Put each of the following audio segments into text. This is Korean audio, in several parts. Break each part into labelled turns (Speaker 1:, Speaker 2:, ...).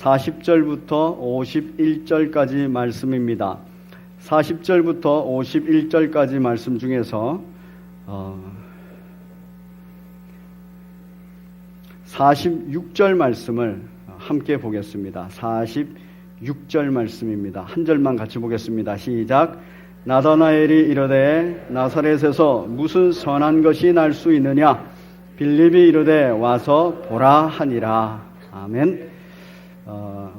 Speaker 1: 40절부터 51절까지 말씀입니다. 40절부터 51절까지 말씀 중에서 46절 말씀을 함께 보겠습니다. 46절 말씀입니다. 한 절만 같이 보겠습니다. 시작. 나다나엘이 이르되 나사렛에서 무슨 선한 것이 날 수 있느냐? 빌립이 이르되 와서 보라 하니라. 아멘.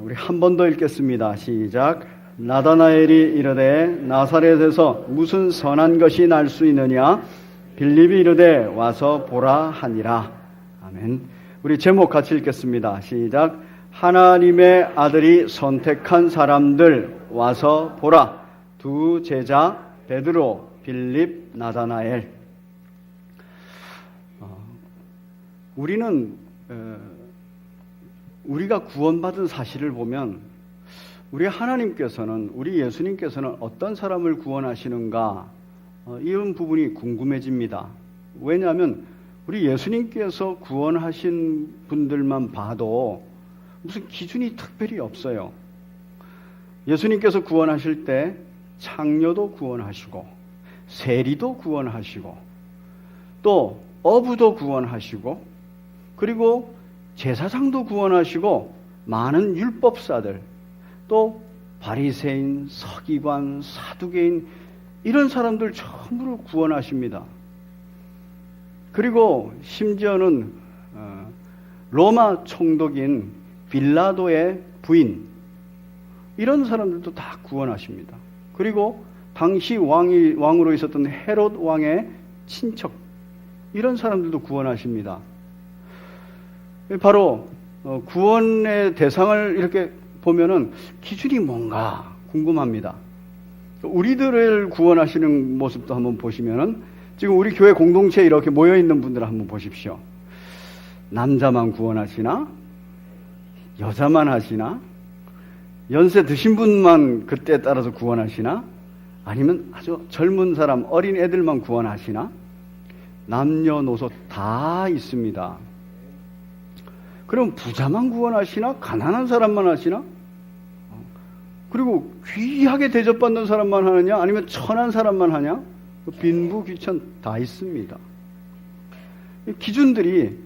Speaker 1: 우리 한 번 더 읽겠습니다. 시작. 나다나엘이 이르되 나사렛에서 무슨 선한 것이 날 수 있느냐? 빌립이 이르되 와서 보라 하니라. 아멘. 우리 제목 같이 읽겠습니다. 시작. 하나님의 아들이 선택한 사람들 와서 보라. 두 제자 베드로, 빌립, 나다나엘. 우리가 구원받은 사실을 보면 우리 하나님께서는, 우리 예수님께서는 어떤 사람을 구원하시는가, 이런 부분이 궁금해집니다. 왜냐하면 우리 예수님께서 구원하신 분들만 봐도 무슨 기준이 특별히 없어요. 예수님께서 구원하실 때 창녀도 구원하시고 세리도 구원하시고 또 어부도 구원하시고 그리고 제사장도 구원하시고 많은 율법사들 또 바리새인, 서기관, 사두개인 이런 사람들 전부를 구원하십니다. 그리고 심지어는 로마 총독인 빌라도의 부인 이런 사람들도 다 구원하십니다. 그리고 당시 왕으로 있었던 헤롯 왕의 친척 이런 사람들도 구원하십니다. 바로 구원의 대상을 이렇게 보면은 기준이 뭔가 궁금합니다. 우리들을 구원하시는 모습도 한번 보시면은 지금 우리 교회 공동체에 이렇게 모여 있는 분들을 한번 보십시오. 남자만 구원하시나? 여자만 하시나? 연세 드신 분만 그때에 따라서 구원하시나? 아니면 아주 젊은 사람, 어린 애들만 구원하시나? 남녀노소 다 있습니다. 그럼 부자만 구원하시나? 가난한 사람만 하시나? 그리고 귀하게 대접받는 사람만 하느냐? 아니면 천한 사람만 하냐? 빈부귀천 다 있습니다. 기준들이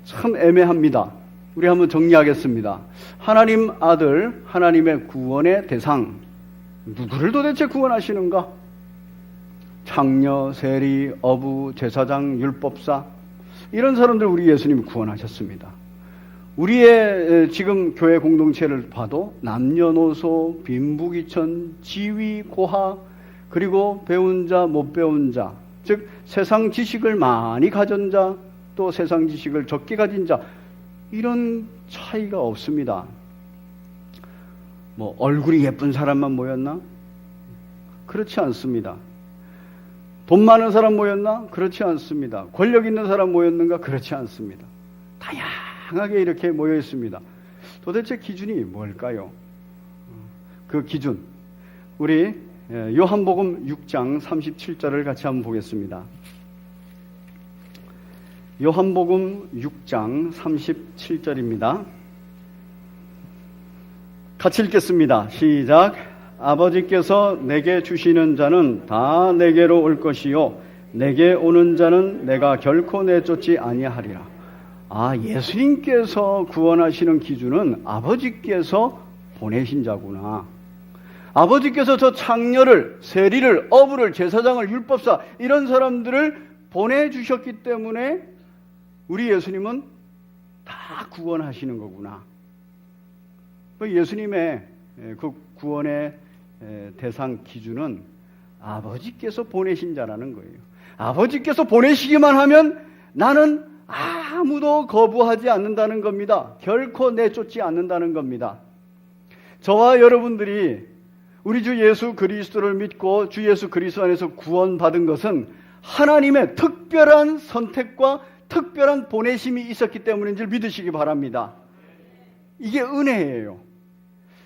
Speaker 1: 참 애매합니다. 우리 한번 정리하겠습니다. 하나님 아들, 하나님의 구원의 대상, 누구를 도대체 구원하시는가? 창녀, 세리, 어부, 제사장, 율법사 이런 사람들 우리 예수님이 구원하셨습니다. 우리의 지금 교회 공동체를 봐도 남녀노소, 빈부귀천, 지위, 고하 그리고 배운 자, 못 배운 자, 즉 세상 지식을 많이 가진 자, 또 세상 지식을 적게 가진 자 이런 차이가 없습니다. 뭐 얼굴이 예쁜 사람만 모였나? 그렇지 않습니다. 돈 많은 사람 모였나? 그렇지 않습니다. 권력 있는 사람 모였는가? 그렇지 않습니다. 다양하게 이렇게 모여 있습니다. 도대체 기준이 뭘까요? 그 기준, 우리 요한복음 6장 37절을 같이 한번 보겠습니다. 요한복음 6장 37절입니다. 같이 읽겠습니다. 시작. 아버지께서 내게 주시는 자는 다 내게로 올 것이요 내게 오는 자는 내가 결코 내쫓지 아니하리라. 예수님께서 구원하시는 기준은 아버지께서 보내신 자구나. 아버지께서 저 창녀를, 세리를, 어부를, 제사장을, 율법사 이런 사람들을 보내주셨기 때문에 우리 예수님은 다 구원하시는 거구나. 예수님의 그 구원의 대상 기준은 아버지께서 보내신 자라는 거예요. 아버지께서 보내시기만 하면 나는 아무도 거부하지 않는다는 겁니다. 결코 내쫓지 않는다는 겁니다. 저와 여러분들이 우리 주 예수 그리스도를 믿고 주 예수 그리스도 안에서 구원받은 것은 하나님의 특별한 선택과 특별한 보내심이 있었기 때문인 줄 믿으시기 바랍니다. 이게 은혜예요.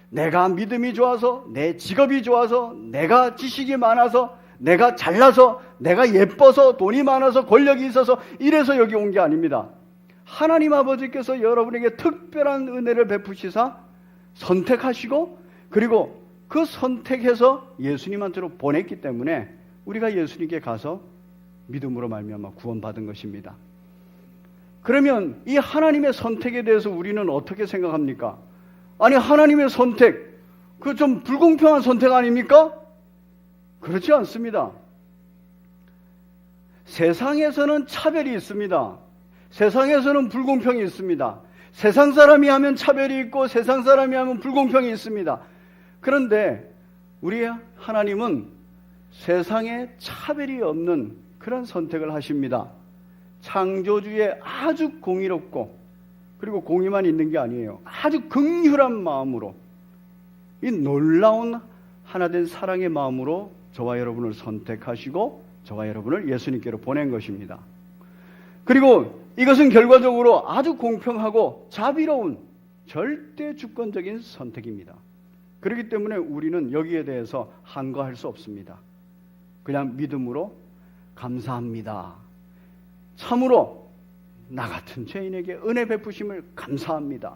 Speaker 1: 내가 믿음이 좋아서, 내 직업이 좋아서, 내가 지식이 많아서, 내가 잘나서, 내가 예뻐서, 돈이 많아서, 권력이 있어서 이래서 여기 온 게 아닙니다. 하나님 아버지께서 여러분에게 특별한 은혜를 베푸시사 선택하시고 그리고 그 선택해서 예수님한테로 보냈기 때문에 우리가 예수님께 가서 믿음으로 말미암아 구원받은 것입니다. 그러면 이 하나님의 선택에 대해서 우리는 어떻게 생각합니까? 아니, 하나님의 선택, 그 좀 불공평한 선택 아닙니까? 그렇지 않습니다. 세상에서는 차별이 있습니다. 세상에서는 불공평이 있습니다. 세상 사람이 하면 차별이 있고 세상 사람이 하면 불공평이 있습니다. 그런데 우리 하나님은 세상에 차별이 없는 그런 선택을 하십니다. 창조주의 아주 공의롭고 그리고 공의만 있는 게 아니에요. 아주 긍휼한 마음으로 이 놀라운 하나된 사랑의 마음으로 저와 여러분을 선택하시고 저와 여러분을 예수님께로 보낸 것입니다. 그리고 이것은 결과적으로 아주 공평하고 자비로운 절대 주권적인 선택입니다. 그렇기 때문에 우리는 여기에 대해서 한거할 수 없습니다. 그냥 믿음으로 감사합니다. 참으로 나 같은 죄인에게 은혜 베푸심을 감사합니다.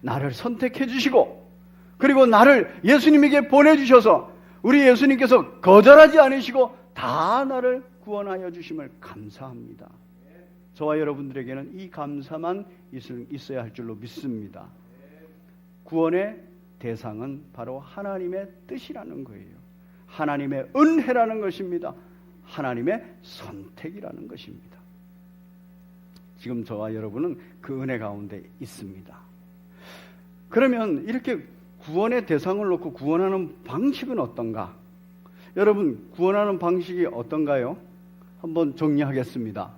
Speaker 1: 나를 선택해 주시고 그리고 나를 예수님에게 보내주셔서 우리 예수님께서 거절하지 않으시고 다 나를 구원하여 주심을 감사합니다. 저와 여러분들에게는 이 감사만 있어야 할 줄로 믿습니다. 구원의 대상은 바로 하나님의 뜻이라는 거예요. 하나님의 은혜라는 것입니다. 하나님의 선택이라는 것입니다. 지금 저와 여러분은 그 은혜 가운데 있습니다. 그러면 이렇게 구원의 대상을 놓고 구원하는 방식은 어떤가? 여러분, 구원하는 방식이 어떤가요? 한번 정리하겠습니다.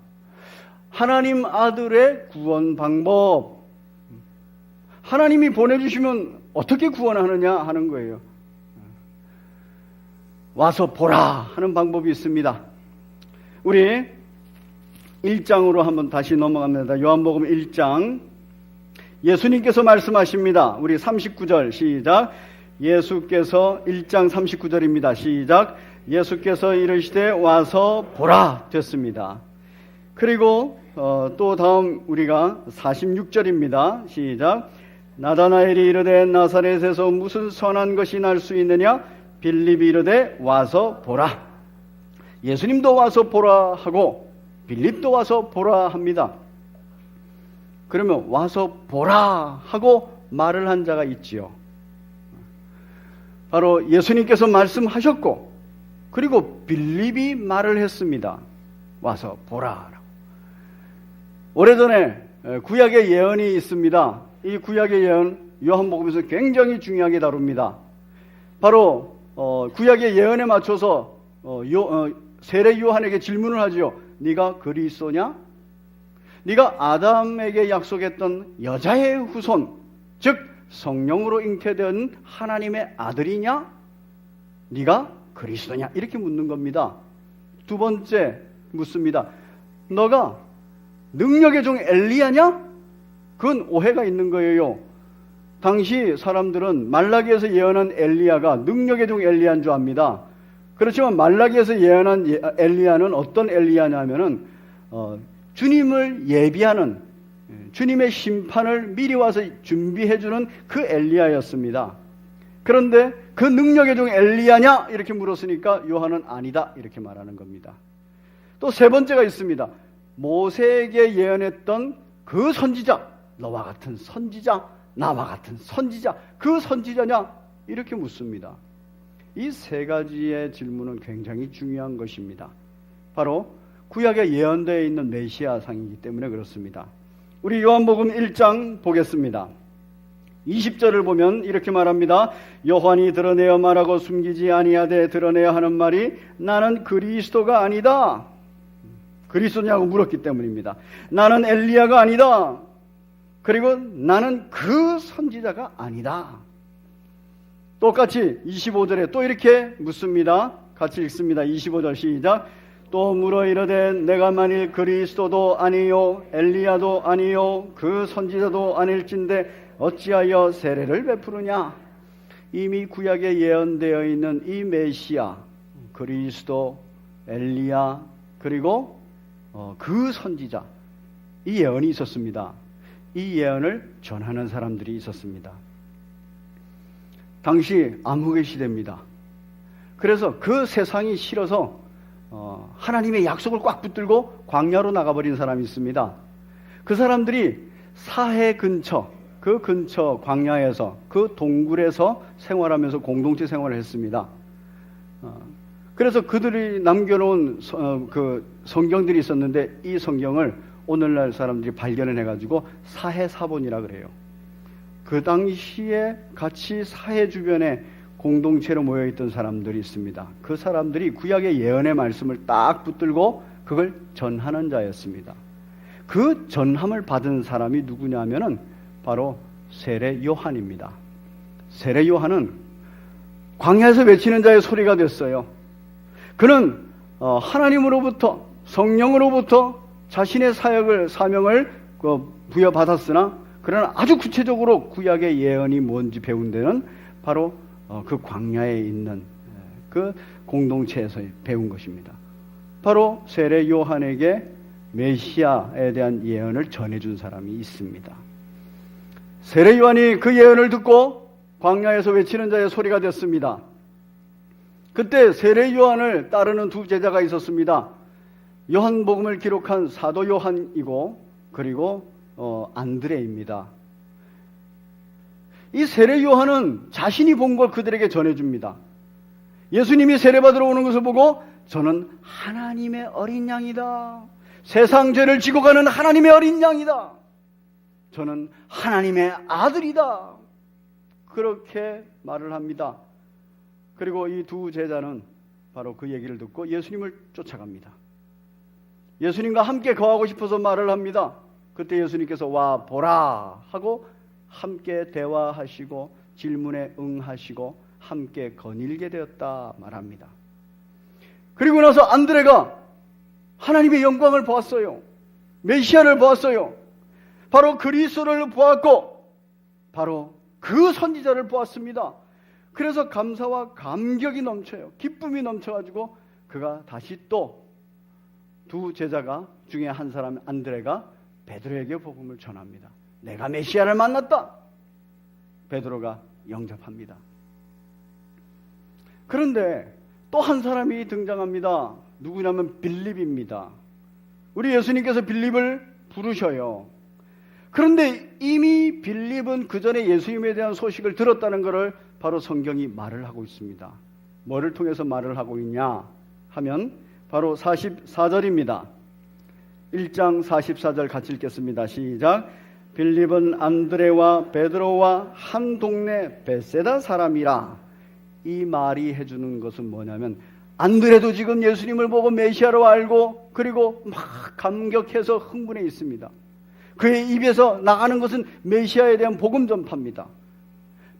Speaker 1: 하나님 아들의 구원 방법. 하나님이 보내주시면 어떻게 구원하느냐 하는 거예요. 와서 보라 하는 방법이 있습니다. 우리 1장으로 한번 다시 넘어갑니다. 요한복음 1장. 예수님께서 말씀하십니다. 우리 39절 시작. 예수께서 1장 39절입니다. 시작. 예수께서 이르시되 와서 보라 됐습니다. 그리고 또 다음 우리가 46절입니다. 시작. 나다나엘이 이르되 나사렛에서 무슨 선한 것이 날 수 있느냐? 빌립이 이르되 와서 보라. 예수님도 와서 보라 하고 빌립도 와서 보라 합니다. 그러면 와서 보라 하고 말을 한 자가 있지요. 바로 예수님께서 말씀하셨고 그리고 빌립이 말을 했습니다. 와서 보라. 오래전에 구약의 예언이 있습니다. 이 구약의 예언 요한복음에서 굉장히 중요하게 다룹니다. 바로 구약의 예언에 맞춰서 세례 요한에게 질문을 하지요. 네가 그리스도냐? 네가 아담에게 약속했던 여자의 후손, 즉 성령으로 잉태된 하나님의 아들이냐? 네가 그리스도냐? 이렇게 묻는 겁니다. 두 번째 묻습니다. 너가 능력의 종 엘리야냐? 그건 오해가 있는 거예요. 당시 사람들은 말라기에서 예언한 엘리야가 능력의 종 엘리야인 줄 압니다. 그렇지만 말라기에서 예언한 엘리야는 어떤 엘리야냐면은 주님을 예비하는, 주님의 심판을 미리 와서 준비해주는 그 엘리야였습니다. 그런데 그 능력의 종 엘리야냐? 이렇게 물었으니까 요한은 아니다 이렇게 말하는 겁니다. 또 세 번째가 있습니다. 모세에게 예언했던 그 선지자, 너와 같은 선지자, 나와 같은 선지자, 그 선지자냐? 이렇게 묻습니다. 이 세 가지의 질문은 굉장히 중요한 것입니다. 바로 구약에 예언되어 있는 메시아상이기 때문에 그렇습니다. 우리 요한복음 1장 보겠습니다. 20절을 보면 이렇게 말합니다. 요한이 드러내어 말하고 숨기지 아니하되 드러내어 하는 말이 나는 그리스도가 아니다. 그리스도냐고 물었기 때문입니다. 나는 엘리야가 아니다. 그리고 나는 그 선지자가 아니다. 똑같이 25절에 또 이렇게 묻습니다. 같이 읽습니다. 25절 시작. 또 물어 이르되 내가 만일 그리스도도 아니요 엘리야도 아니요 그 선지자도 아닐진데 어찌하여 세례를 베푸느냐? 이미 구약에 예언되어 있는 이 메시아, 그리스도, 엘리야, 그리고 그 선지자, 이 예언이 있었습니다. 이 예언을 전하는 사람들이 있었습니다. 당시 암흑의 시대입니다. 그래서 그 세상이 싫어서 하나님의 약속을 꽉 붙들고 광야로 나가버린 사람이 있습니다. 그 사람들이 사해 근처, 그 근처 광야에서, 그 동굴에서 생활하면서 공동체 생활을 했습니다. 그래서 그들이 남겨놓은 그 성경들이 있었는데, 이 성경을 오늘날 사람들이 발견을 해가지고 사해사본이라 그래요. 그 당시에 같이 사해 주변에 공동체로 모여있던 사람들이 있습니다. 그 사람들이 구약의 예언의 말씀을 딱 붙들고 그걸 전하는 자였습니다. 그 전함을 받은 사람이 누구냐면은 바로 세례 요한입니다. 세례 요한은 광야에서 외치는 자의 소리가 됐어요. 그는 하나님으로부터, 성령으로부터 자신의 사명을 부여받았으나, 그러나 아주 구체적으로 구약의 예언이 뭔지 배운 데는 바로 그 광야에 있는 그 공동체에서 배운 것입니다. 바로 세례 요한에게 메시아에 대한 예언을 전해준 사람이 있습니다. 세례 요한이 그 예언을 듣고 광야에서 외치는 자의 소리가 됐습니다. 그때 세례 요한을 따르는 두 제자가 있었습니다. 요한복음을 기록한 사도 요한이고, 그리고 안드레입니다. 이 세례 요한은 자신이 본 걸 그들에게 전해줍니다. 예수님이 세례받으러 오는 것을 보고 저는 하나님의 어린 양이다. 세상 죄를 지고 가는 하나님의 어린 양이다. 저는 하나님의 아들이다. 그렇게 말을 합니다. 그리고 이 두 제자는 바로 그 얘기를 듣고 예수님을 쫓아갑니다. 예수님과 함께 거하고 싶어서 말을 합니다. 그때 예수님께서 와 보라 하고 함께 대화하시고 질문에 응하시고 함께 거닐게 되었다 말합니다. 그리고 나서 안드레가 하나님의 영광을 보았어요. 메시아를 보았어요. 바로 그리스도를 보았고 바로 그 선지자를 보았습니다. 그래서 감사와 감격이 넘쳐요. 기쁨이 넘쳐가지고 그가 다시 또 두 제자가 중에 한 사람 안드레가 베드로에게 복음을 전합니다. 내가 메시아를 만났다. 베드로가 영접합니다. 그런데 또 한 사람이 등장합니다. 누구냐면 빌립입니다. 우리 예수님께서 빌립을 부르셔요. 그런데 이미 빌립은 그 전에 예수님에 대한 소식을 들었다는 것을 바로 성경이 말을 하고 있습니다. 뭐를 통해서 말을 하고 있냐 하면 바로 44절입니다. 1장 44절 같이 읽겠습니다. 시작. 빌립은 안드레와 베드로와 한 동네 베세다 사람이라. 이 말이 해주는 것은 뭐냐면 안드레도 지금 예수님을 보고 메시아로 알고 그리고 막 감격해서 흥분해 있습니다. 그의 입에서 나가는 것은 메시아에 대한 복음 전파입니다.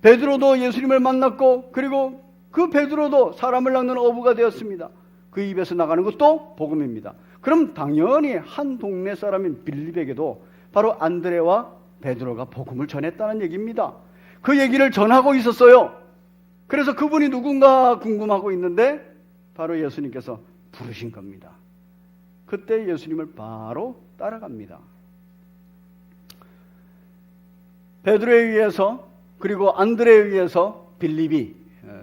Speaker 1: 베드로도 예수님을 만났고 그리고 그 베드로도 사람을 낚는 어부가 되었습니다. 그 입에서 나가는 것도 복음입니다. 그럼 당연히 한 동네 사람인 빌립에게도 바로 안드레와 베드로가 복음을 전했다는 얘기입니다. 그 얘기를 전하고 있었어요. 그래서 그분이 누군가 궁금하고 있는데 바로 예수님께서 부르신 겁니다. 그때 예수님을 바로 따라갑니다. 베드로에 의해서 그리고 안드레에 의해서 빌립이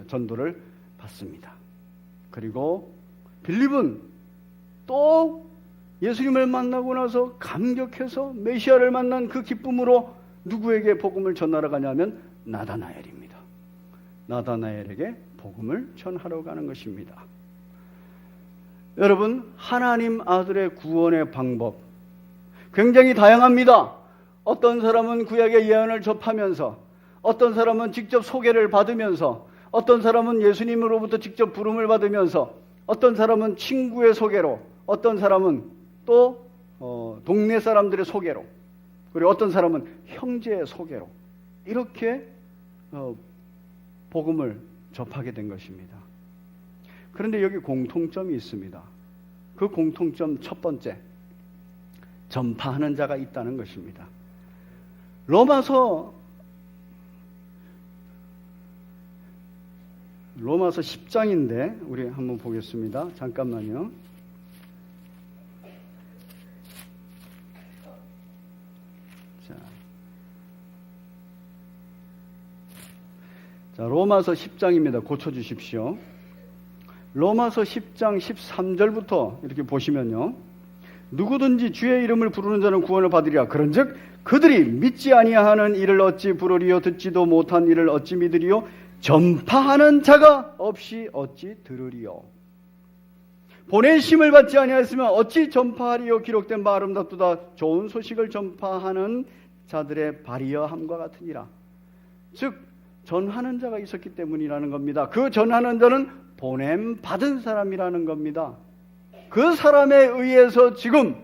Speaker 1: 전도를 받습니다. 그리고 빌립은 또 예수님을 만나고 나서 감격해서 메시아를 만난 그 기쁨으로 누구에게 복음을 전하러 가냐면 나다나엘입니다. 나다나엘에게 복음을 전하러 가는 것입니다. 여러분, 하나님 아들의 구원의 방법 굉장히 다양합니다. 어떤 사람은 구약의 예언을 접하면서, 어떤 사람은 직접 소개를 받으면서, 어떤 사람은 예수님으로부터 직접 부름을 받으면서, 어떤 사람은 친구의 소개로, 어떤 사람은 또 동네 사람들의 소개로, 그리고 어떤 사람은 형제의 소개로 이렇게 복음을 접하게 된 것입니다. 그런데 여기 공통점이 있습니다. 그 공통점 첫 번째, 전파하는 자가 있다는 것입니다. 로마서 10장인데 우리 한번 보겠습니다. 잠깐만요. 자, 로마서 10장입니다. 고쳐주십시오. 로마서 10장 13절부터 이렇게 보시면요. 누구든지 주의 이름을 부르는 자는 구원을 받으리라. 그런즉 그들이 믿지 아니하는 이를 어찌 부르리요? 듣지도 못한 이를 어찌 믿으리요? 전파하는 자가 없이 어찌 들으리요? 보내심을 받지 아니하였으면 어찌 전파하리요? 기록된 바 아름답도다. 좋은 소식을 전파하는 자들의 발이여함과 같으니라. 즉 전하는 자가 있었기 때문이라는 겁니다. 그 전하는 자는 보냄 받은 사람이라는 겁니다. 그 사람에 의해서 지금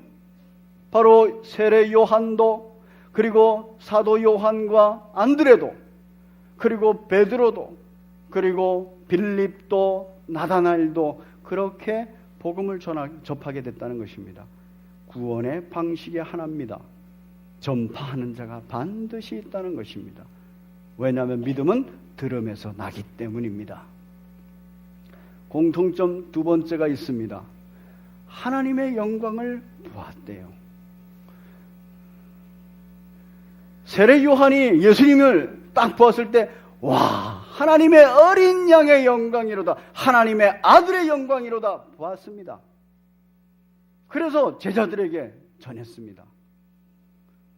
Speaker 1: 바로 세례 요한도, 그리고 사도 요한과 안드레도, 그리고 베드로도, 그리고 빌립도, 나다나엘도 그렇게 복음을 접하게 됐다는 것입니다. 구원의 방식이 하나입니다. 전파하는 자가 반드시 있다는 것입니다. 왜냐하면 믿음은 들음에서 나기 때문입니다. 공통점 두 번째가 있습니다. 하나님의 영광을 보았대요. 세례 요한이 예수님을 딱 보았을 때, 와, 하나님의 어린 양의 영광이로다, 하나님의 아들의 영광이로다 보았습니다. 그래서 제자들에게 전했습니다.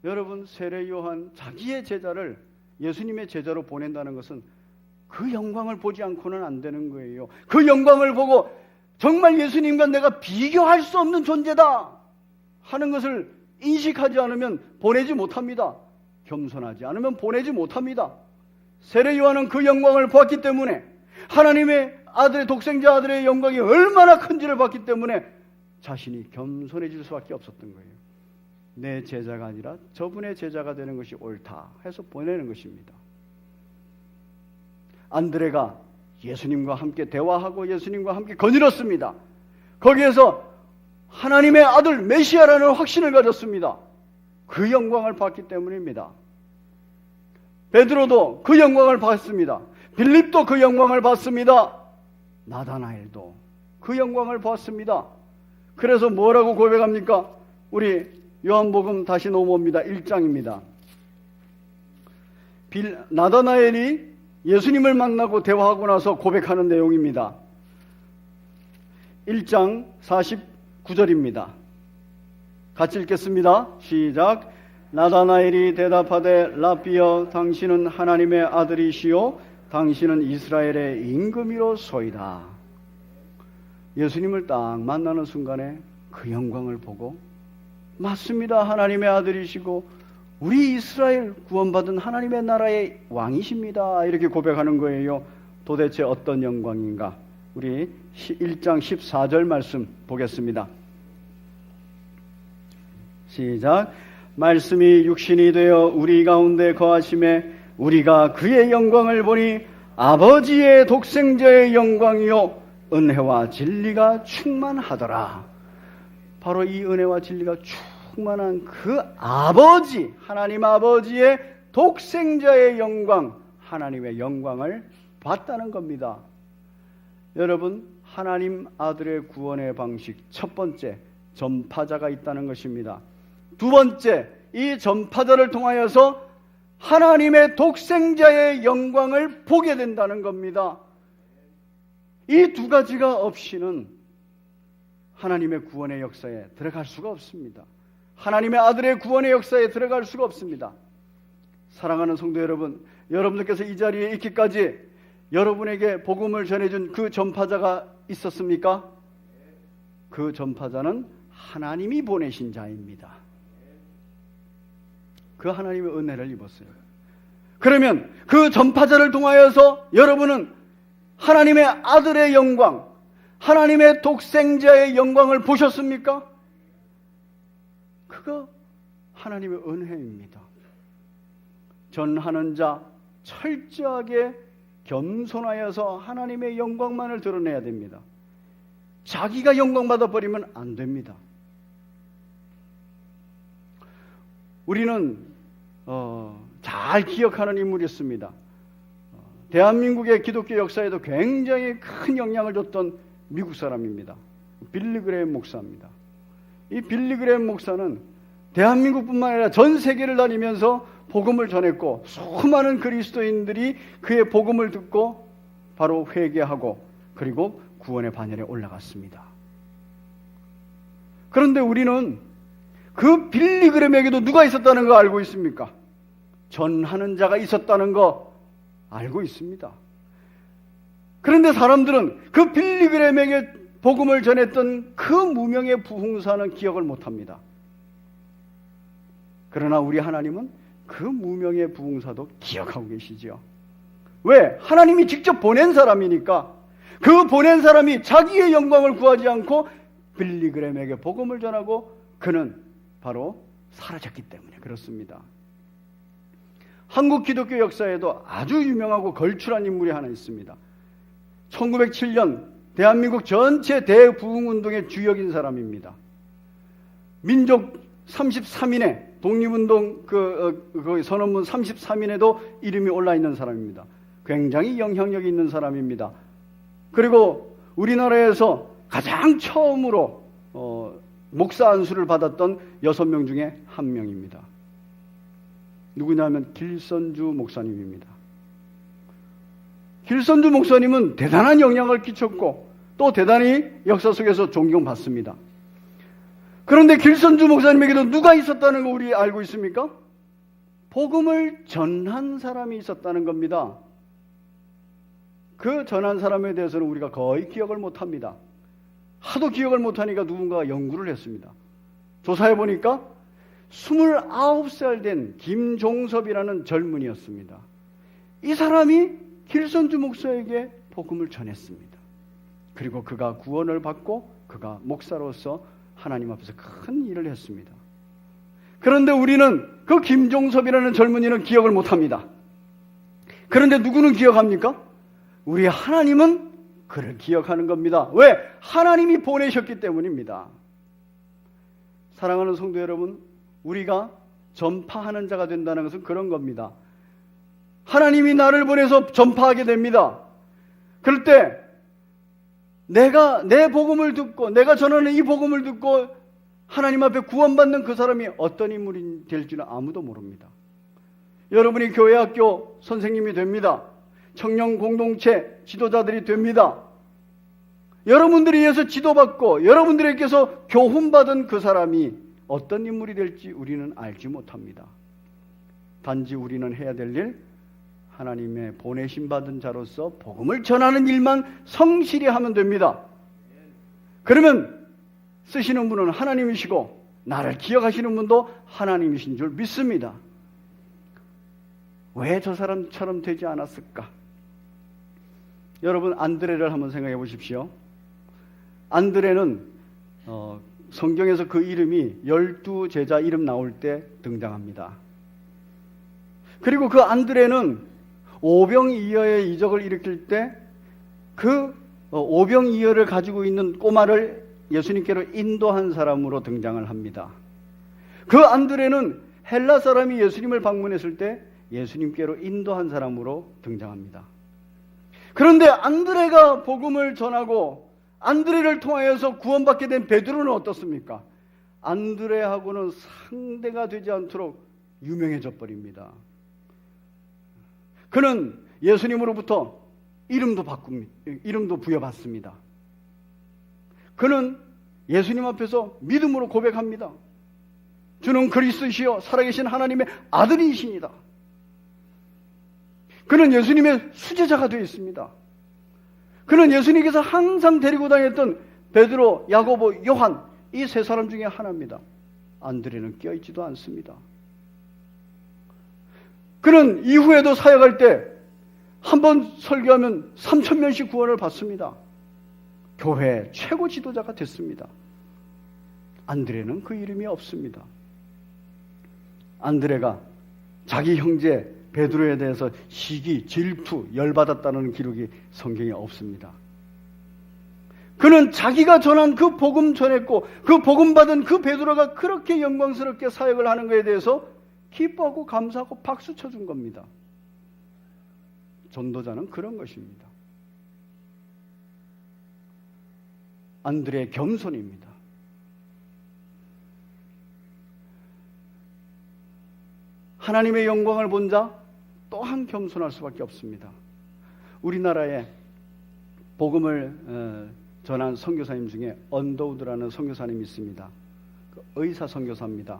Speaker 1: 여러분, 세례 요한 자기의 제자를 예수님의 제자로 보낸다는 것은 그 영광을 보지 않고는 안 되는 거예요. 그 영광을 보고 정말 예수님과 내가 비교할 수 없는 존재다 하는 것을 인식하지 않으면 보내지 못합니다. 겸손하지 않으면 보내지 못합니다. 세례 요한은 그 영광을 보았기 때문에, 하나님의 아들의 독생자 아들의 영광이 얼마나 큰지를 봤기 때문에 자신이 겸손해질 수밖에 없었던 거예요. 내 제자가 아니라 저분의 제자가 되는 것이 옳다 해서 보내는 것입니다. 안드레가 예수님과 함께 대화하고 예수님과 함께 거닐었습니다. 거기에서 하나님의 아들 메시아라는 확신을 가졌습니다. 그 영광을 봤기 때문입니다. 베드로도 그 영광을 봤습니다. 빌립도 그 영광을 봤습니다. 나다나엘도 그 영광을 봤습니다. 그래서 뭐라고 고백합니까? 우리 요한복음 다시 넘어옵니다. 1장입니다. 나다나엘이 예수님을 만나고 대화하고 나서 고백하는 내용입니다. 1장 49절입니다. 같이 읽겠습니다. 시작. 나다나엘이 대답하되 라삐여, 당신은 하나님의 아들이시요 당신은 이스라엘의 임금이로소이다. 예수님을 딱 만나는 순간에 그 영광을 보고, 맞습니다, 하나님의 아들이시고 우리 이스라엘 구원받은 하나님의 나라의 왕이십니다, 이렇게 고백하는 거예요. 도대체 어떤 영광인가? 우리 1장 14절 말씀 보겠습니다. 시작. 말씀이 육신이 되어 우리 가운데 거하심에 우리가 그의 영광을 보니 아버지의 독생자의 영광이요 은혜와 진리가 충만하더라. 바로 이 은혜와 진리가 충만한 그 아버지, 하나님 아버지의 독생자의 영광, 하나님의 영광을 봤다는 겁니다. 여러분, 하나님 아들의 구원의 방식, 첫 번째, 전파자가 있다는 것입니다. 두 번째, 이 전파자를 통하여서 하나님의 독생자의 영광을 보게 된다는 겁니다. 이 두 가지가 없이는 하나님의 구원의 역사에 들어갈 수가 없습니다. 하나님의 아들의 구원의 역사에 들어갈 수가 없습니다. 사랑하는 성도 여러분, 여러분들께서 이 자리에 있기까지 여러분에게 복음을 전해준 그 전파자가 있었습니까? 그 전파자는 하나님이 보내신 자입니다. 그 하나님의 은혜를 입었어요. 그러면 그 전파자를 통하여서 여러분은 하나님의 아들의 영광, 하나님의 독생자의 영광을 보셨습니까? 그거 하나님의 은혜입니다. 전하는 자 철저하게 겸손하여서 하나님의 영광만을 드러내야 됩니다. 자기가 영광 받아버리면 안 됩니다. 우리는 잘 기억하는 인물이었습니다. 대한민국의 기독교 역사에도 굉장히 큰 영향을 줬던 미국 사람입니다. 빌리 그레이엄 목사입니다. 이 빌리 그레이엄 목사는 대한민국뿐만 아니라 전 세계를 다니면서 복음을 전했고 수많은 그리스도인들이 그의 복음을 듣고 바로 회개하고 그리고 구원의 반열에 올라갔습니다. 그런데 우리는 그 빌리그램에게도 누가 있었다는 거 알고 있습니까? 전하는 자가 있었다는 거 알고 있습니다. 그런데 사람들은 그 빌리그램에게 복음을 전했던 그 무명의 부흥사는 기억을 못합니다. 그러나 우리 하나님은 그 무명의 부흥사도 기억하고 계시지요. 왜? 하나님이 직접 보낸 사람이니까. 그 보낸 사람이 자기의 영광을 구하지 않고 빌리그램에게 복음을 전하고 그는 바로 사라졌기 때문에 그렇습니다. 한국 기독교 역사에도 아주 유명하고 걸출한 인물이 하나 있습니다. 1907년 대한민국 전체 대부흥운동의 주역인 사람입니다. 민족 33인에 독립운동 선언문 33인에도 이름이 올라 있는 사람입니다. 굉장히 영향력이 있는 사람입니다. 그리고 우리나라에서 가장 처음으로 목사 안수를 받았던 6명 중에 한 명입니다. 누구냐면 길선주 목사님입니다. 길선주 목사님은 대단한 영향을 끼쳤고 또 대단히 역사 속에서 존경받습니다. 그런데 길선주 목사님에게도 누가 있었다는 거 우리 알고 있습니까? 복음을 전한 사람이 있었다는 겁니다. 그 전한 사람에 대해서는 우리가 거의 기억을 못합니다. 하도 기억을 못하니까 누군가가 연구를 했습니다. 조사해 보니까 29살 된 김종섭이라는 젊은이였습니다. 이 사람이 길선주 목사에게 복음을 전했습니다. 그리고 그가 구원을 받고 그가 목사로서 하나님 앞에서 큰 일을 했습니다. 그런데 우리는 그 김종섭이라는 젊은이는 기억을 못합니다. 그런데 누구는 기억합니까? 우리 하나님은 그를 기억하는 겁니다. 왜? 하나님이 보내셨기 때문입니다. 사랑하는 성도 여러분, 우리가 전파하는 자가 된다는 것은 그런 겁니다. 하나님이 나를 보내서 전파하게 됩니다. 그럴 때 내가 내 복음을 듣고 내가 전하는 이 복음을 듣고 하나님 앞에 구원받는 그 사람이 어떤 인물이 될지는 아무도 모릅니다. 여러분이 교회 학교 선생님이 됩니다. 청년 공동체 지도자들이 됩니다. 여러분들에 의해서 지도받고 여러분들에게서 교훈받은 그 사람이 어떤 인물이 될지 우리는 알지 못합니다. 단지 우리는 해야 될 일, 하나님의 보내심 받은 자로서 복음을 전하는 일만 성실히 하면 됩니다. 그러면 쓰시는 분은 하나님이시고 나를 기억하시는 분도 하나님이신 줄 믿습니다. 왜 저 사람처럼 되지 않았을까? 여러분, 안드레를 한번 생각해 보십시오. 안드레는 성경에서 그 이름이 12제자 이름 나올 때 등장합니다. 그리고 그 안드레는 오병이어의 이적을 일으킬 때 그 오병이어를 가지고 있는 꼬마를 예수님께로 인도한 사람으로 등장을 합니다. 그 안드레는 헬라 사람이 예수님을 방문했을 때 예수님께로 인도한 사람으로 등장합니다. 그런데 안드레가 복음을 전하고 안드레를 통하여서 구원받게 된 베드로는 어떻습니까? 안드레하고는 상대가 되지 않도록 유명해져 버립니다. 그는 예수님으로부터 이름도 부여받습니다. 그는 예수님 앞에서 믿음으로 고백합니다. 주는 그리스도시요 살아계신 하나님의 아들이십니다. 그는 예수님의 수제자가 되어 있습니다. 그는 예수님께서 항상 데리고 다녔던 베드로, 야고보, 요한 이 세 사람 중에 하나입니다. 안드레는 껴있지도 않습니다. 그는 이후에도 사역할 때 한 번 설교하면 3,000명씩 구원을 받습니다. 교회 최고 지도자가 됐습니다. 안드레는 그 이름이 없습니다. 안드레가 자기 형제 베드로에 대해서 시기, 질투, 열받았다는 기록이 성경에 없습니다. 그는 자기가 전한 그 복음 전했고 그 복음 받은 그 베드로가 그렇게 영광스럽게 사역을 하는 것에 대해서 기뻐하고 감사하고 박수 쳐준 겁니다. 전도자는 그런 것입니다. 안드레의 겸손입니다. 하나님의 영광을 본 자 또한 겸손할 수밖에 없습니다. 우리나라에 복음을 전한 선교사님 중에 언더우드라는 선교사님이 있습니다. 의사 선교사입니다.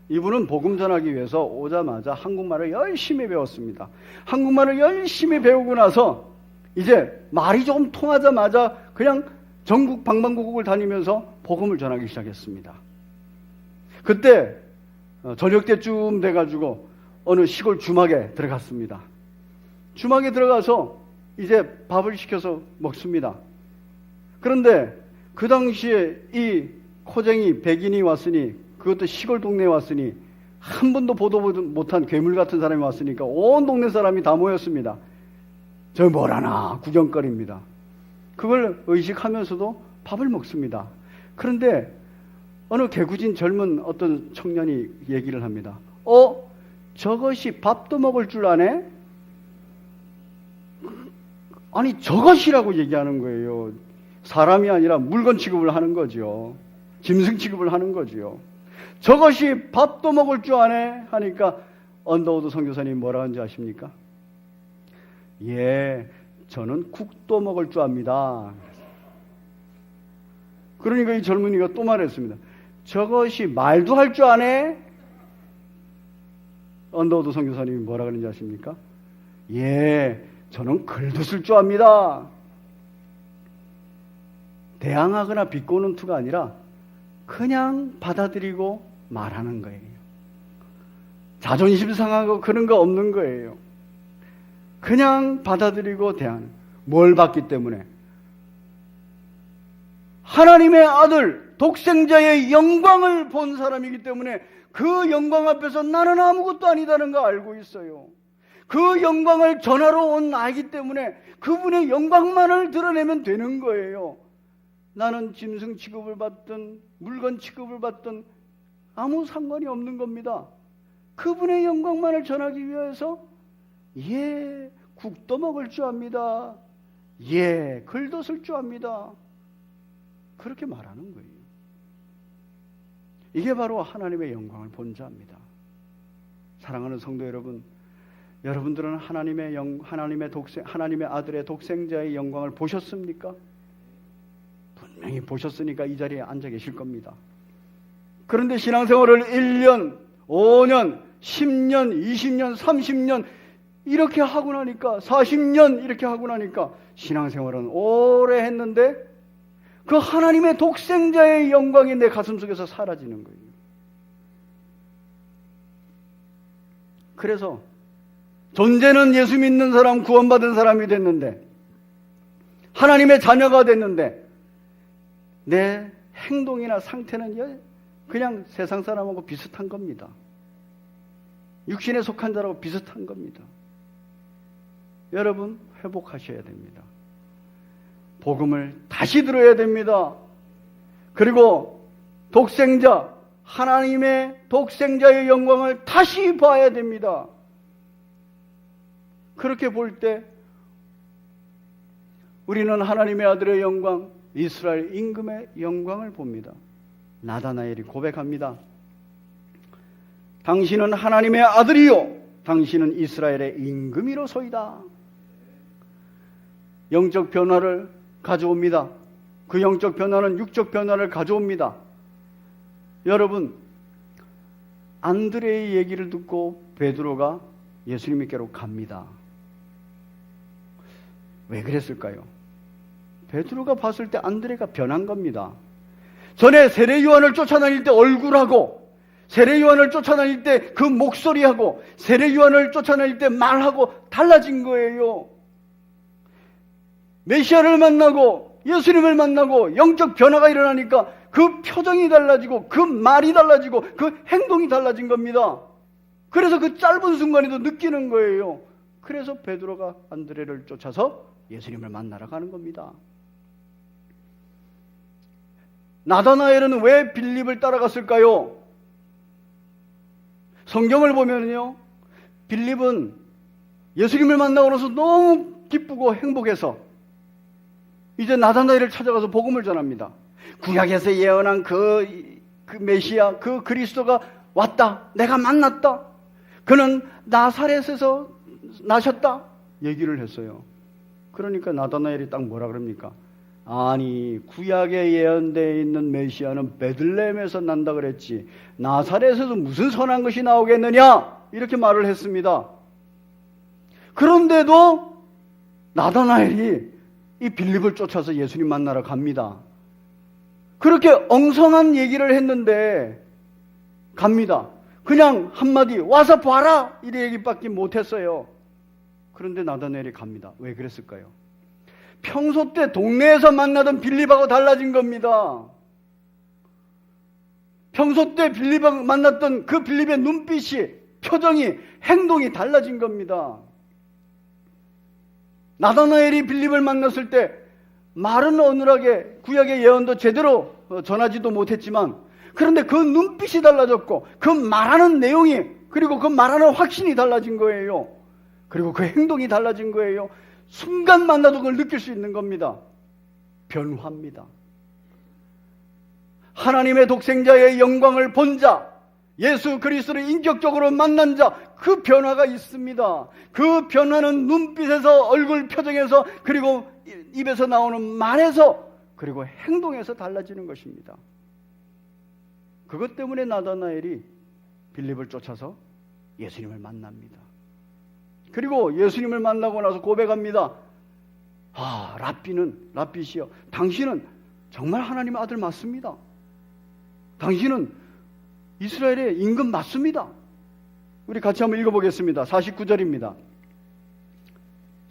Speaker 1: 이분은 복음 전하기 위해서 오자마자 한국말을 열심히 배웠습니다. 한국말을 열심히 배우고 나서 이제 말이 조금 통하자마자 그냥 전국 방방곡곡을 다니면서 복음을 전하기 시작했습니다. 그때 저녁 때쯤 돼가지고 어느 시골 주막에 들어갔습니다. 주막에 들어가서 이제 밥을 시켜서 먹습니다. 그런데 그 당시에 이 코쟁이 백인이 왔으니, 그것도 시골 동네에 왔으니, 한 번도 보도 못한 괴물 같은 사람이 왔으니까 온 동네 사람이 다 모였습니다. 저 뭘 하나 구경거리입니다. 그걸 의식하면서도 밥을 먹습니다. 그런데 어느 개구진 젊은 어떤 청년이 얘기를 합니다. 저것이 밥도 먹을 줄 아네? 아니, 저것이라고 얘기하는 거예요. 사람이 아니라 물건 취급을 하는 거죠. 짐승 취급을 하는 거죠. 저것이 밥도 먹을 줄 아네? 하니까 언더우드 선교사님이 뭐라 하는지 아십니까? 예, 저는 국도 먹을 줄 압니다. 그러니까 이 젊은이가 또 말했습니다. 저것이 말도 할 줄 아네? 언더우드 선교사님이 뭐라 그러는지 아십니까? 예, 저는 글도 쓸 줄 압니다. 대항하거나 비꼬는 투가 아니라 그냥 받아들이고 말하는 거예요. 자존심 상하고 그런 거 없는 거예요. 그냥 받아들이고 대하는. 뭘 받기 때문에? 하나님의 아들, 독생자의 영광을 본 사람이기 때문에 그 영광 앞에서 나는 아무것도 아니다는 거 알고 있어요. 그 영광을 전하러 온 나이기 때문에 그분의 영광만을 드러내면 되는 거예요. 나는 짐승 취급을 받든 물건 취급을 받든 아무 상관이 없는 겁니다. 그분의 영광만을 전하기 위해서 예, 국도 먹을 줄 압니다. 예, 글도 쓸 줄 압니다. 그렇게 말하는 거예요. 이게 바로 하나님의 영광을 본 자입니다. 사랑하는 성도 여러분, 여러분들은 하나님의 아들의 독생자의 영광을 보셨습니까? 분명히 보셨으니까 이 자리에 앉아 계실 겁니다. 그런데 신앙생활을 1년, 5년, 10년, 20년, 30년 이렇게 하고 나니까, 40년 이렇게 하고 나니까 신앙생활은 오래 했는데 그 하나님의 독생자의 영광이 내 가슴 속에서 사라지는 거예요. 그래서 존재는 예수 믿는 사람, 구원받은 사람이 됐는데, 하나님의 자녀가 됐는데 내 행동이나 상태는 그냥 세상 사람하고 비슷한 겁니다. 육신에 속한 자라고 비슷한 겁니다. 여러분, 회복하셔야 됩니다. 복음을 다시 들어야 됩니다. 그리고 독생자, 하나님의 독생자의 영광을 다시 봐야 됩니다. 그렇게 볼 때 우리는 하나님의 아들의 영광, 이스라엘 임금의 영광을 봅니다. 나다나엘이 고백합니다. 당신은 하나님의 아들이요, 당신은 이스라엘의 임금이로소이다. 영적 변화를 가져옵니다. 그 영적 변화는 육적 변화를 가져옵니다. 여러분, 안드레의 얘기를 듣고 베드로가 예수님께로 갑니다. 왜 그랬을까요? 베드로가 봤을 때 안드레가 변한 겁니다. 전에 세례 요한을 쫓아다닐 때 얼굴하고, 세례 요한을 쫓아다닐 때 그 목소리하고, 세례 요한을 쫓아다닐 때 말하고 달라진 거예요. 메시아를 만나고 예수님을 만나고 영적 변화가 일어나니까 그 표정이 달라지고 그 말이 달라지고 그 행동이 달라진 겁니다. 그래서 그 짧은 순간에도 느끼는 거예요. 그래서 베드로가 안드레를 쫓아서 예수님을 만나러 가는 겁니다. 나다나엘은 왜 빌립을 따라갔을까요? 성경을 보면요, 빌립은 예수님을 만나고 나서 너무 기쁘고 행복해서 이제 나다나엘을 찾아가서 복음을 전합니다. 구약에서 예언한 그 메시아, 그 그리스도가 왔다. 내가 만났다. 그는 나사렛에서 나셨다 얘기를 했어요. 그러니까 나다나엘이 딱 뭐라 그럽니까? 아니, 구약에 예언되어 있는 메시아는 베들레헴에서 난다 그랬지 나사렛에서 무슨 선한 것이 나오겠느냐 이렇게 말을 했습니다. 그런데도 나다나엘이 이 빌립을 쫓아서 예수님 만나러 갑니다. 그렇게 엉성한 얘기를 했는데 갑니다. 그냥 한마디 와서 봐라 이 얘기밖에 못했어요. 그런데 나다나엘이 갑니다. 왜 그랬을까요? 평소 때 동네에서 만나던 빌립하고 달라진 겁니다. 평소 때 빌립하고 만났던 그 빌립의 눈빛이, 표정이, 행동이 달라진 겁니다. 나다나엘이 빌립을 만났을 때 말은 어눌하게 구약의 예언도 제대로 전하지도 못했지만, 그런데 그 눈빛이 달라졌고 그 말하는 내용이, 그리고 그 말하는 확신이 달라진 거예요. 그리고 그 행동이 달라진 거예요. 순간 만나도 그걸 느낄 수 있는 겁니다. 변화입니다. 하나님의 독생자의 영광을 본 자, 예수 그리스도를 인격적으로 만난 자, 그 변화가 있습니다. 그 변화는 눈빛에서, 얼굴 표정에서, 그리고 입에서 나오는 말에서, 그리고 행동에서 달라지는 것입니다. 그것 때문에 나다나엘이 빌립을 쫓아서 예수님을 만납니다. 그리고 예수님을 만나고 나서 고백합니다. 아, 랍비시여, 당신은 정말 하나님의 아들 맞습니다. 당신은 이스라엘의 임금 맞습니다. 우리 같이 한번 읽어보겠습니다. 49절입니다.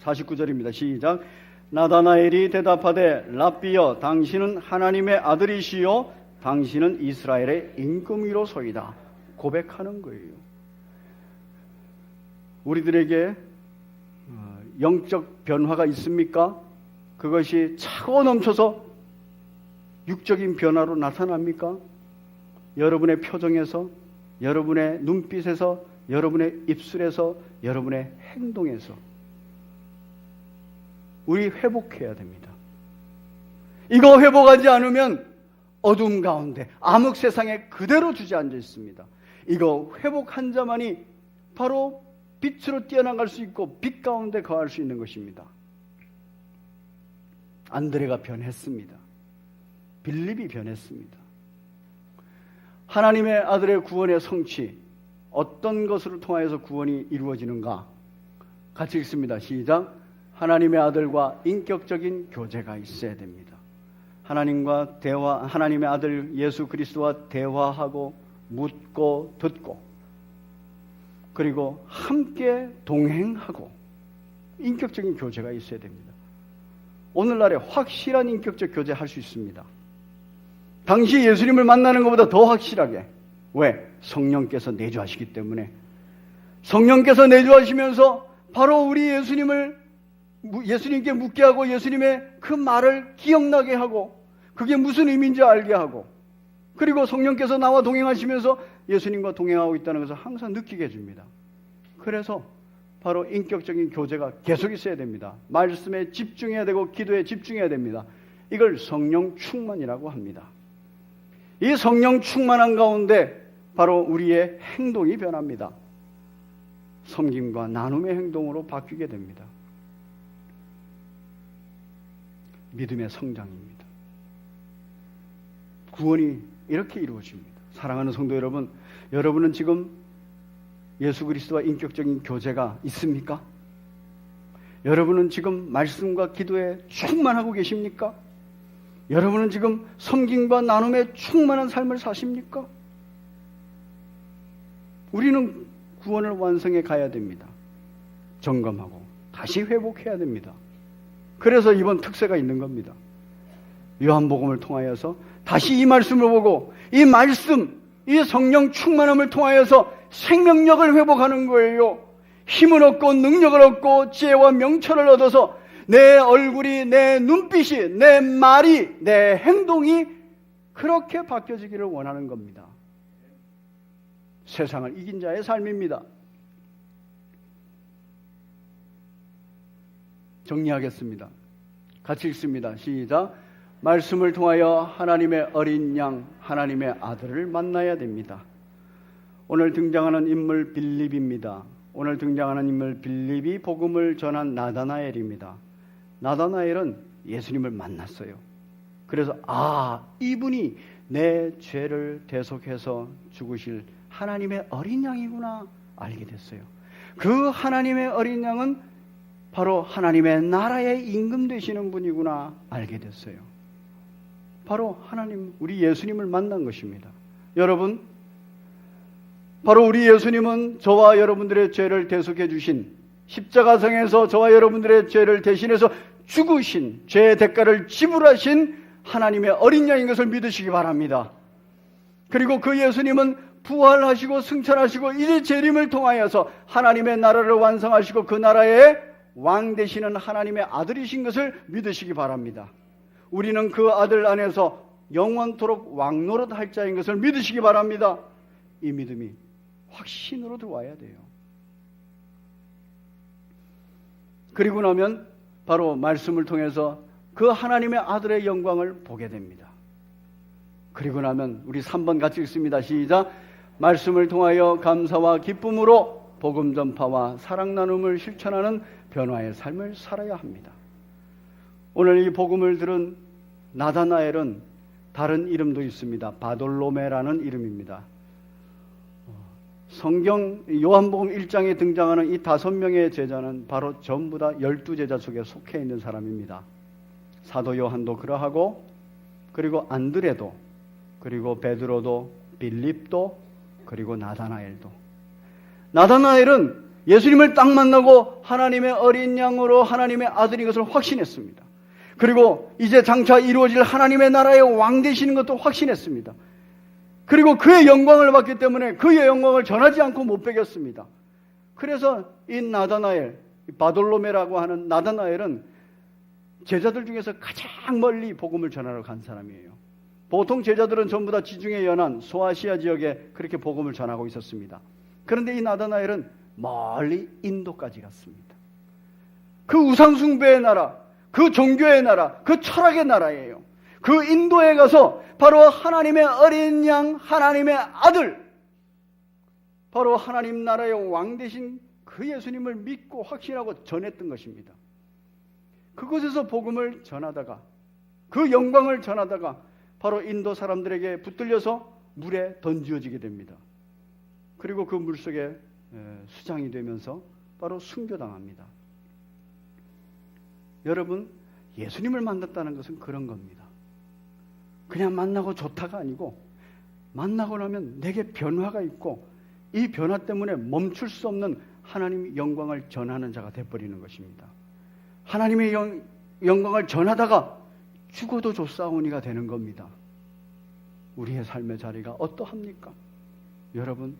Speaker 1: 49절입니다. 시작. 나다나엘이 대답하되 랍비여, 당신은 하나님의 아들이시요 당신은 이스라엘의 임금이로소이다. 고백하는 거예요. 우리들에게 영적 변화가 있습니까? 그것이 차고 넘쳐서 육적인 변화로 나타납니까? 여러분의 표정에서, 여러분의 눈빛에서, 여러분의 입술에서, 여러분의 행동에서. 우리 회복해야 됩니다. 이거 회복하지 않으면 어둠 가운데 암흑 세상에 그대로 주저앉아 있습니다. 이거 회복한 자만이 바로 빛으로 뛰어나갈 수 있고 빛 가운데 거할 수 있는 것입니다. 안드레가 변했습니다. 빌립이 변했습니다. 하나님의 아들의 구원의 성취, 어떤 것을 통하여서 구원이 이루어지는가? 같이 읽습니다. 시작. 하나님의 아들과 인격적인 교제가 있어야 됩니다. 하나님의 아들 예수 그리스도와 대화하고 묻고 듣고, 그리고 함께 동행하고 인격적인 교제가 있어야 됩니다. 오늘날에 확실한 인격적 교제 할 수 있습니다. 당시 예수님을 만나는 것보다 더 확실하게. 왜? 성령께서 내주하시기 때문에. 성령께서 내주하시면서 바로 우리 예수님께 묻게 하고 예수님의 그 말을 기억나게 하고 그게 무슨 의미인지 알게 하고, 그리고 성령께서 나와 동행하시면서 예수님과 동행하고 있다는 것을 항상 느끼게 해줍니다. 그래서 바로 인격적인 교제가 계속 있어야 됩니다. 말씀에 집중해야 되고 기도에 집중해야 됩니다. 이걸 성령 충만이라고 합니다. 이 성령 충만한 가운데 바로 우리의 행동이 변합니다. 섬김과 나눔의 행동으로 바뀌게 됩니다. 믿음의 성장입니다. 구원이 이렇게 이루어집니다. 사랑하는 성도 여러분, 여러분은 지금 예수 그리스도와 인격적인 교제가 있습니까? 여러분은 지금 말씀과 기도에 충만하고 계십니까? 여러분은 지금 섬김과 나눔에 충만한 삶을 사십니까? 우리는 구원을 완성해 가야 됩니다. 점검하고 다시 회복해야 됩니다. 그래서 이번 특세가 있는 겁니다. 요한복음을 통하여서 다시 이 말씀을 보고 이 말씀, 이 성령 충만함을 통하여서 생명력을 회복하는 거예요. 힘을 얻고 능력을 얻고 지혜와 명철을 얻어서 내 얼굴이, 내 눈빛이, 내 말이, 내 행동이 그렇게 바뀌어지기를 원하는 겁니다. 세상을 이긴 자의 삶입니다. 정리하겠습니다. 같이 읽습니다. 시작. 말씀을 통하여 하나님의 어린 양, 하나님의 아들을 만나야 됩니다. 오늘 등장하는 인물 빌립입니다. 오늘 등장하는 인물 빌립이 복음을 전한 나다나엘입니다. 나다나엘은 예수님을 만났어요. 그래서 이분이 내 죄를 대속해서 죽으실 하나님의 어린 양이구나 알게 됐어요. 그 하나님의 어린 양은 바로 하나님의 나라의 임금 되시는 분이구나 알게 됐어요. 바로 하나님, 우리 예수님을 만난 것입니다. 여러분, 바로 우리 예수님은 저와 여러분들의 죄를 대속해 주신, 십자가상에서 저와 여러분들의 죄를 대신해서 죽으신, 죄의 대가를 지불하신 하나님의 어린 양인 것을 믿으시기 바랍니다. 그리고 그 예수님은 부활하시고 승천하시고 이제 재림을 통하여서 하나님의 나라를 완성하시고 그 나라의 왕 되시는 하나님의 아들이신 것을 믿으시기 바랍니다. 우리는 그 아들 안에서 영원토록 왕노릇할 자인 것을 믿으시기 바랍니다. 이 믿음이 확신으로 들어와야 돼요. 그리고 나면 바로 말씀을 통해서 그 하나님의 아들의 영광을 보게 됩니다. 그리고 나면 우리 3번 같이 읽습니다. 시작. 말씀을 통하여 감사와 기쁨으로 복음 전파와 사랑 나눔을 실천하는 변화의 삶을 살아야 합니다. 오늘 이 복음을 들은 나다나엘은 다른 이름도 있습니다. 바돌로메라는 이름입니다. 성경 요한복음 1장에 등장하는 이 5명의 제자는 바로 전부 다 12제자 속에 속해 있는 사람입니다. 사도 요한도 그러하고, 그리고 안드레도, 그리고 베드로도, 빌립도, 그리고 나다나엘도. 나다나엘은 예수님을 딱 만나고 하나님의 어린 양으로 하나님의 아들인 것을 확신했습니다. 그리고 이제 장차 이루어질 하나님의 나라의 왕 되시는 것도 확신했습니다. 그리고 그의 영광을 받기 때문에 그의 영광을 전하지 않고 못 베겼습니다. 그래서 이 나다나엘, 바돌로메라고 하는 나다나엘은 제자들 중에서 가장 멀리 복음을 전하러 간 사람이에요. 보통 제자들은 전부 다 지중해 연안, 소아시아 지역에 그렇게 복음을 전하고 있었습니다. 그런데 이 나다나엘은 멀리 인도까지 갔습니다. 그 우상숭배의 나라, 그 종교의 나라, 그 철학의 나라예요. 그 인도에 가서 바로 하나님의 어린 양, 하나님의 아들, 바로 하나님 나라의 왕 되신 그 예수님을 믿고 확신하고 전했던 것입니다. 그곳에서 복음을 전하다가, 그 영광을 전하다가 바로 인도 사람들에게 붙들려서 물에 던지어지게 됩니다. 그리고 그 물속에 수장이 되면서 바로 순교당합니다. 여러분, 예수님을 만났다는 것은 그런 겁니다. 그냥 만나고 좋다가 아니고, 만나고 나면 내게 변화가 있고 이 변화 때문에 멈출 수 없는 하나님의 영광을 전하는 자가 되어버리는 것입니다. 하나님의 영광을 전하다가 죽어도 좋사오니가 되는 겁니다. 우리의 삶의 자리가 어떠합니까? 여러분,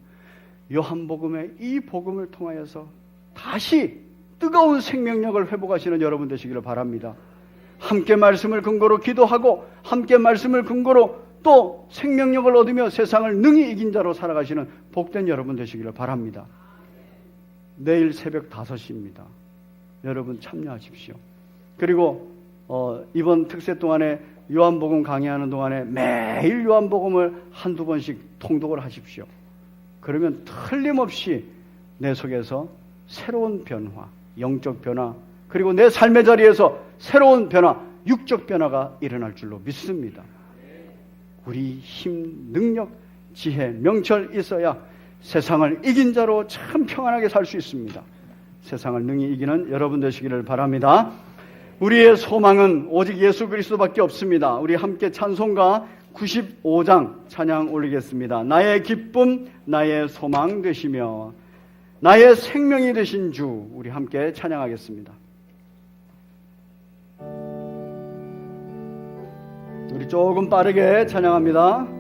Speaker 1: 요한복음의 이 복음을 통하여서 다시 뜨거운 생명력을 회복하시는 여러분 되시기를 바랍니다. 함께 말씀을 근거로 기도하고 함께 말씀을 근거로 또 생명력을 얻으며 세상을 능히 이긴 자로 살아가시는 복된 여러분 되시기를 바랍니다. 내일 새벽 5시입니다. 여러분 참여하십시오. 그리고 이번 특세 동안에 요한복음 강의하는 동안에 매일 요한복음을 한두 번씩 통독을 하십시오. 그러면 틀림없이 내 속에서 새로운 변화, 영적 변화, 그리고 내 삶의 자리에서 새로운 변화, 육적 변화가 일어날 줄로 믿습니다. 우리 힘, 능력, 지혜, 명철 있어야 세상을 이긴 자로 참 평안하게 살 수 있습니다. 세상을 능히 이기는 여러분 되시기를 바랍니다. 우리의 소망은 오직 예수 그리스도밖에 없습니다. 우리 함께 찬송가 95장 찬양 올리겠습니다. 나의 기쁨, 나의 소망 되시며 나의 생명이 되신 주, 우리 함께 찬양하겠습니다. 우리 조금 빠르게 찬양합니다.